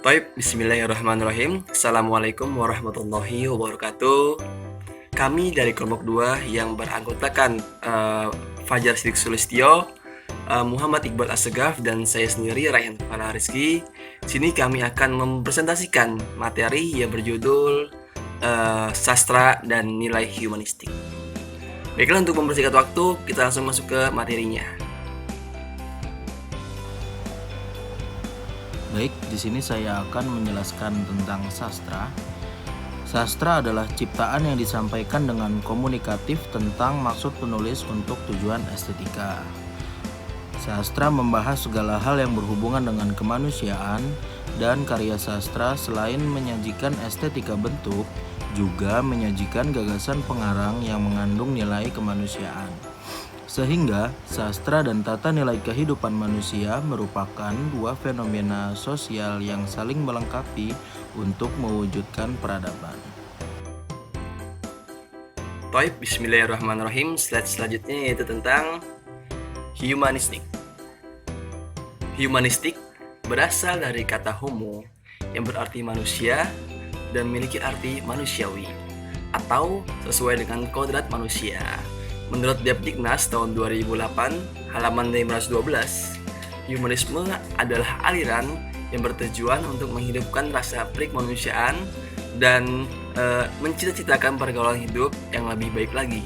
Bismillahirrahmanirrahim. Assalamualaikum warahmatullahi wabarakatuh. Kami dari kelompok 2 yang beranggotakan Fajar Sidik Sulistyo, Muhammad Iqbal Assegaf, dan saya sendiri Rayhan Fala Rizky. Sini kami akan mempresentasikan materi yang berjudul Sastra dan Nilai Humanistik. Baiklah, untuk mempersingkat waktu, kita langsung masuk ke materinya. Baik, di sini saya akan menjelaskan tentang sastra. Sastra adalah ciptaan yang disampaikan dengan komunikatif tentang maksud penulis untuk tujuan estetika. Sastra membahas segala hal yang berhubungan dengan kemanusiaan, dan karya sastra selain menyajikan estetika bentuk, juga menyajikan gagasan pengarang yang mengandung nilai kemanusiaan. Sehingga sastra dan tata nilai kehidupan manusia merupakan dua fenomena sosial yang saling melengkapi untuk mewujudkan peradaban. Bismillahirrahmanirrahim. Slide selanjutnya yaitu tentang humanistik. Humanistik berasal dari kata homo yang berarti manusia dan memiliki arti manusiawi atau sesuai dengan kodrat manusia. Menurut Depdiknas tahun 2008, halaman 512, humanisme adalah aliran yang bertujuan untuk menghidupkan rasa perikemanusiaan dan mencita-citakan pergaulan hidup yang lebih baik lagi.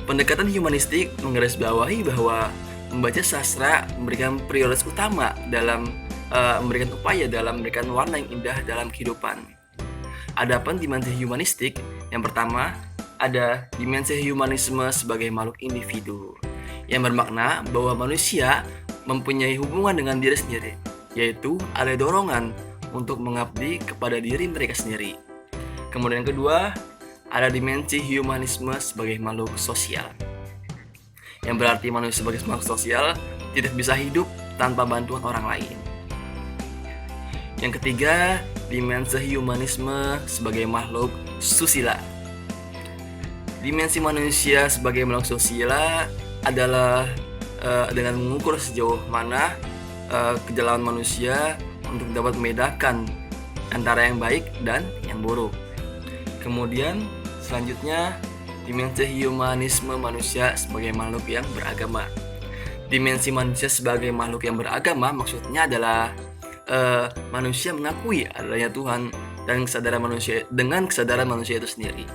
Pendekatan humanistik menggarisbawahi bahwa membaca sastra memberikan prioritas utama dalam memberikan upaya dalam memberikan warna yang indah dalam kehidupan. Adapun dimensi humanistik, yang pertama, ada dimensi humanisme sebagai makhluk individu yang bermakna bahwa manusia mempunyai hubungan dengan diri sendiri, yaitu ada dorongan untuk mengabdi kepada diri mereka sendiri. Kemudian yang kedua, ada dimensi humanisme sebagai makhluk sosial, yang berarti manusia sebagai makhluk sosial tidak bisa hidup tanpa bantuan orang lain. Yang ketiga, dimensi humanisme sebagai makhluk susila. Dimensi manusia sebagai makhluk sosial adalah dengan mengukur sejauh mana kejauhan manusia untuk dapat membedakan antara yang baik dan yang buruk. Kemudian selanjutnya, dimensi humanisme manusia sebagai makhluk yang beragama. Dimensi manusia sebagai makhluk yang beragama maksudnya adalah manusia mengakui adanya Tuhan dan kesadaran manusia itu sendiri.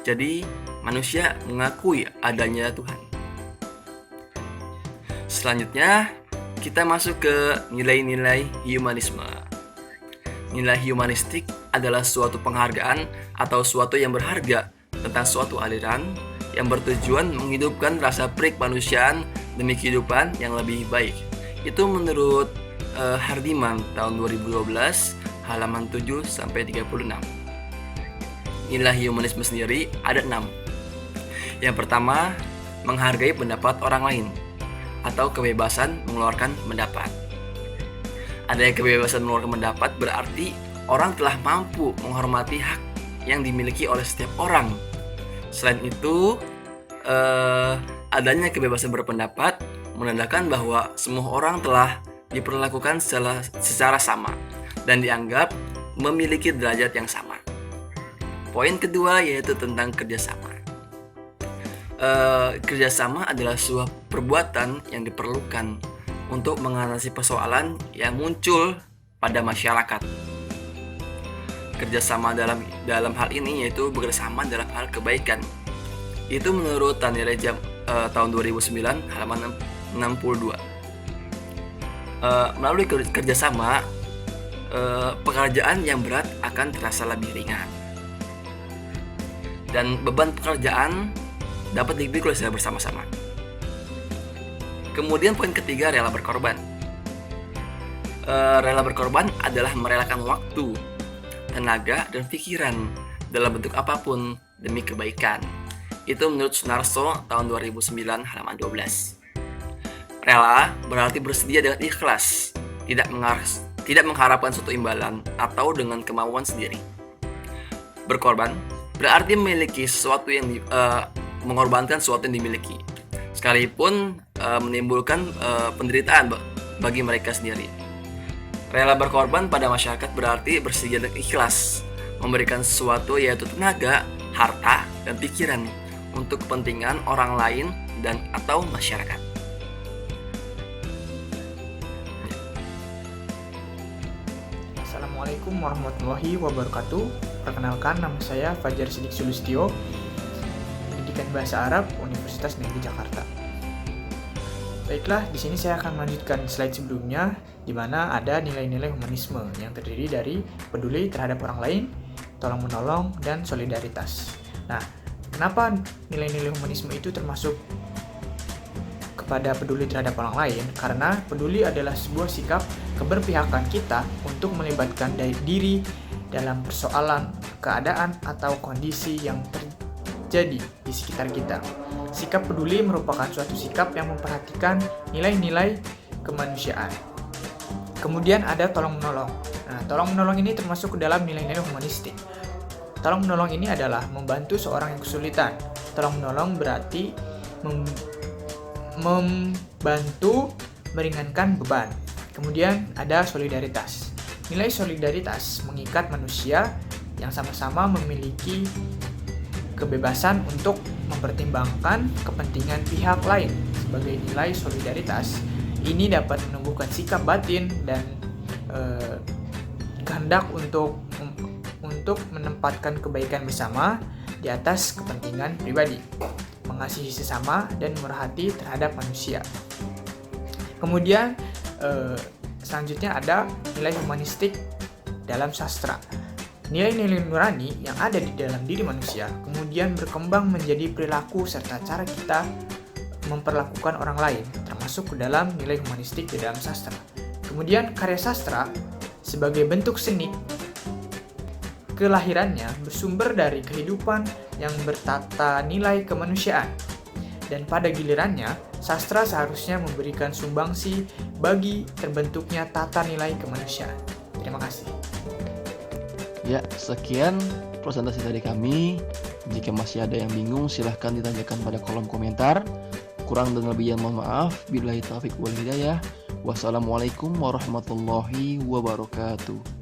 Jadi manusia mengakui adanya Tuhan. Selanjutnya, kita masuk ke nilai-nilai humanisme. Nilai humanistik adalah suatu penghargaan atau suatu yang berharga tentang suatu aliran yang bertujuan menghidupkan rasa perikemanusiaan demi kehidupan yang lebih baik. Itu menurut Hardiman tahun 2012, halaman 7 sampai 36. Nilai humanisme sendiri ada 6. Yang pertama, menghargai pendapat orang lain atau kebebasan mengeluarkan pendapat. Adanya kebebasan mengeluarkan pendapat berarti orang telah mampu menghormati hak yang dimiliki oleh setiap orang. Selain itu, adanya kebebasan berpendapat menandakan bahwa semua orang telah diperlakukan secara sama dan dianggap memiliki derajat yang sama. Poin kedua yaitu tentang kerjasama. Kerjasama adalah sebuah perbuatan yang diperlukan untuk mengatasi persoalan yang muncul pada masyarakat. Kerjasama dalam hal ini yaitu bekerjasama dalam hal kebaikan. Itu menurut Tani Rejab tahun 2009, halaman 62. Melalui kerjasama, pekerjaan yang berat akan terasa lebih ringan, dan beban pekerjaan dapat dipikul secara bersama-sama. Kemudian poin ketiga, rela berkorban. Rela berkorban adalah merelakan waktu, tenaga, dan pikiran dalam bentuk apapun demi kebaikan. Itu menurut Sunarso tahun 2009, halaman 12. Rela berarti bersedia dengan ikhlas, tidak mengharapkan suatu imbalan atau dengan kemauan sendiri. Berkorban berarti memiliki sesuatu yang mengorbankan sesuatu yang dimiliki, sekalipun menimbulkan penderitaan bagi mereka sendiri. Rela berkorban pada masyarakat berarti bersedia dan ikhlas memberikan sesuatu yaitu tenaga, harta, dan pikiran untuk kepentingan orang lain dan atau masyarakat. Assalamualaikum warahmatullahi wabarakatuh. Perkenalkan, nama saya Fajar Sidik Sulistyo, Pendidikan Bahasa Arab, Universitas Negeri Jakarta. Baiklah, di sini saya akan melanjutkan slide sebelumnya, di mana ada nilai-nilai humanisme yang terdiri dari peduli terhadap orang lain, tolong-menolong, dan solidaritas. Nah, kenapa nilai-nilai humanisme itu termasuk kepada peduli terhadap orang lain? Karena peduli adalah sebuah sikap keberpihakan kita untuk melibatkan diri dalam persoalan, keadaan, atau kondisi yang terjadi di sekitar kita. Sikap peduli merupakan suatu sikap yang memperhatikan nilai-nilai kemanusiaan. Kemudian ada tolong-menolong. Nah, tolong-menolong ini termasuk ke dalam nilai-nilai humanistik. Tolong-menolong ini adalah membantu seorang yang kesulitan. Tolong-menolong berarti membantu meringankan beban. Kemudian ada solidaritas. Nilai solidaritas mengikat manusia yang sama-sama memiliki kebebasan untuk mempertimbangkan kepentingan pihak lain. Sebagai nilai solidaritas, ini dapat menumbuhkan sikap batin dan kehendak untuk menempatkan kebaikan bersama di atas kepentingan pribadi, mengasihi sesama, dan merhati terhadap manusia. Kemudian selanjutnya ada nilai humanistik dalam sastra. Nilai-nilai nurani yang ada di dalam diri manusia kemudian berkembang menjadi perilaku serta cara kita memperlakukan orang lain, termasuk ke dalam nilai humanistik di dalam sastra. Kemudian karya sastra sebagai bentuk seni, kelahirannya bersumber dari kehidupan yang bertata nilai kemanusiaan. Dan pada gilirannya, sastra seharusnya memberikan sumbangsi bagi terbentuknya tata nilai kemanusiaan. Terima kasih. Ya, sekian presentasi dari kami. Jika masih ada yang bingung, silahkan ditanyakan pada kolom komentar. Kurang dan lebihnya mohon maaf. Billahi taufiq wal hidayah. Wassalamualaikum warahmatullahi wabarakatuh.